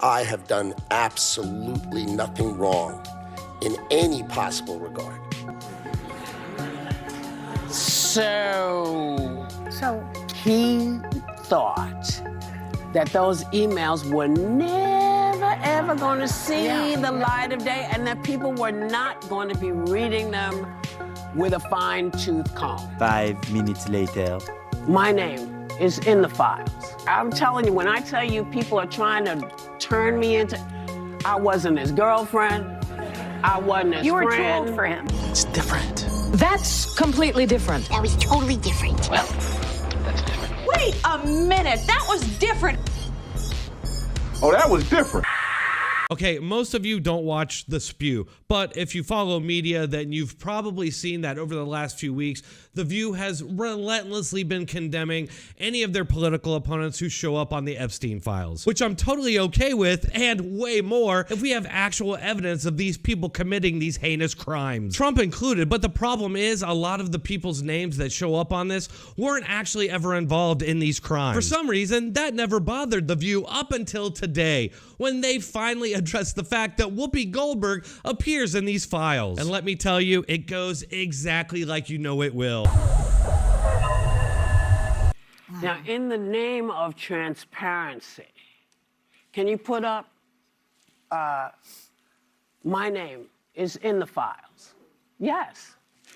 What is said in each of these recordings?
I have done absolutely nothing wrong in any possible regard. So he thought that those emails were never, ever going to see the light of day, and that people were not going to be reading them with a fine-tooth comb. 5 minutes later. My name is in the files. I'm telling you, when I tell you people are trying to turn me into, I wasn't his girlfriend, I wasn't his friend. You were too old for him. It's different. That's completely different. That was totally different. Well, that's different. Wait a minute, that was different. Oh, that was different. Okay, most of you don't watch The Spew, but if you follow media, then you've probably seen that over the last few weeks, The View has relentlessly been condemning any of their political opponents who show up on the Epstein files, which I'm totally okay with, and way more if we have actual evidence of these people committing these heinous crimes, Trump included. But the problem is a lot of the people's names that show up on this weren't actually ever involved in these crimes. For some reason, that never bothered The View up until today, when they finally addressed the fact that Whoopi Goldberg appears in these files. And let me tell you, it goes exactly like you know it will. Now, in the name of transparency, can you put up, my name is in the files? Yes.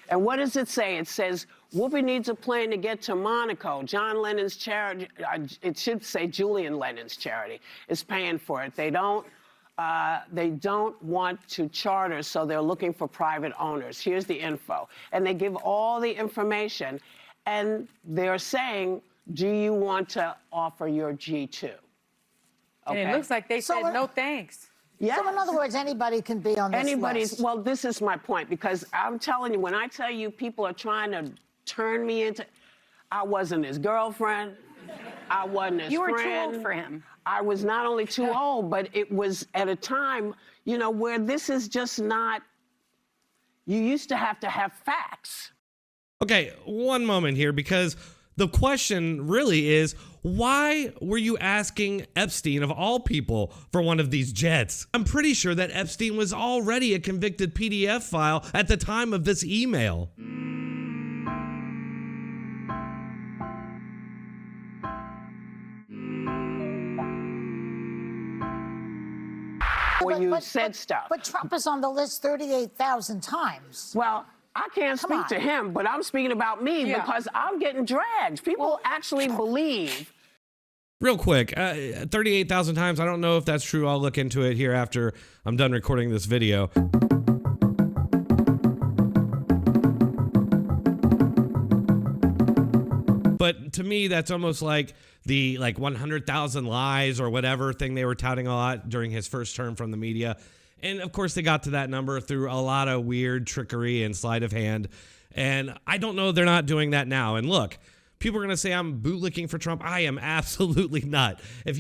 And what does it say? It says, Whoopi needs a plane to get to Monaco. John Lennon's charity, it should say Julian Lennon's charity, is paying for it. They don't want to charter, so they're looking for private owners. Here's the info. And they give all the information, and they're saying, do you want to offer your G2? Okay. And it looks like they said no thanks. Yes. So in other words, anybody can be on this list. Well, this is my point, because I'm telling you, when I tell you people are trying to turn me into, I wasn't his girlfriend, I wasn't his friend. You were too old for him. I was not only too old, but it was at a time, you know, where this is just not, you used to have facts. Okay, one moment here, because the question really is, why were you asking Epstein, of all people, for one of these jets? I'm pretty sure that Epstein was already a convicted PDF file at the time of this email. Or you said stuff. But Trump is on the list 38,000 times. Well, I can't speak to him, but I'm speaking about me because I'm getting dragged. People actually believe. Real quick, 38,000 times. I don't know if that's true. I'll look into it here after I'm done recording this video. But to me, that's almost like the 100,000 lies or whatever thing they were touting a lot during his first term from the media. And of course, they got to that number through a lot of weird trickery and sleight of hand. And I don't know, they're not doing that now. And look, people are going to say I'm bootlicking for Trump. I am absolutely not. If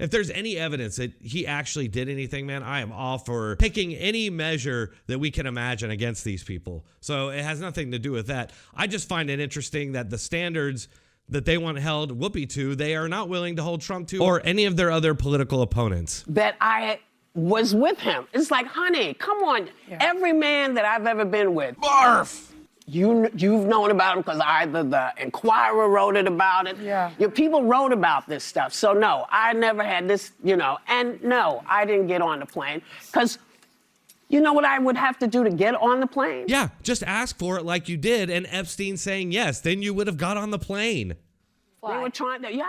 there's any evidence that he actually did anything, man, I am all for picking any measure that we can imagine against these people. So it has nothing to do with that. I just find it interesting that the standards that they want held Whoopi to, they are not willing to hold Trump to, or any of their other political opponents. That I was with him. It's like, honey, come on. Yeah. Every man that I've ever been with. Barf! You've known about him because either the Inquirer wrote it about it. Yeah. Your people wrote about this stuff. So no, I never had this, and no, I didn't get on the plane because you know what I would have to do to get on the plane? Yeah, just ask for it like you did, and Epstein saying yes, then you would have got on the plane. Fly. They were trying to,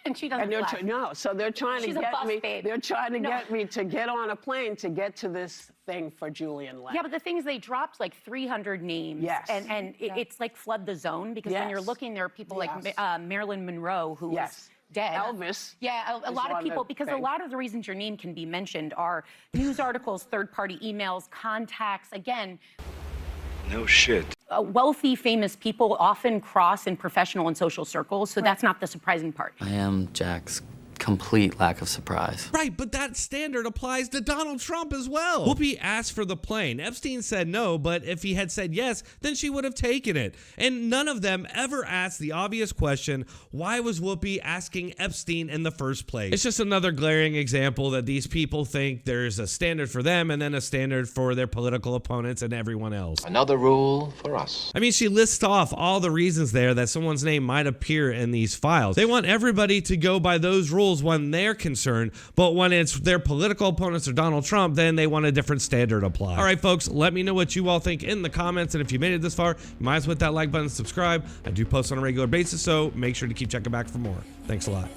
and she doesn't fly. No, so they're trying She's to get me. Babe. They're trying to get me to get on a plane to get to this thing for Julian Lennon. Yeah, but the thing is, they dropped like 300 names. Yes. And it's like flood the zone because when you're looking, there are people like Marilyn Monroe who was dead. Elvis. Yeah, a lot of people, because a lot of the reasons your name can be mentioned are news articles, third-party emails, contacts. Again, No shit. Wealthy, famous people often cross in professional and social circles, so that's not the surprising part. I am Jack's complete lack of surprise. Right, but that standard applies to Donald Trump as well. Whoopi asked for the plane. Epstein said no, but if he had said yes, then she would have taken it. And none of them ever asked the obvious question, why was Whoopi asking Epstein in the first place? It's just another glaring example that these people think there's a standard for them and then a standard for their political opponents and everyone else. Another rule for us. I mean, she lists off all the reasons there that someone's name might appear in these files. They want everybody to go by those rules when they're concerned, but when it's their political opponents or Donald Trump, then they want a different standard applied. All right, folks, let me know what you all think in the comments, and if you made it this far, you might as well hit that like button and subscribe. I do post on a regular basis, so make sure to keep checking back for more. Thanks a lot.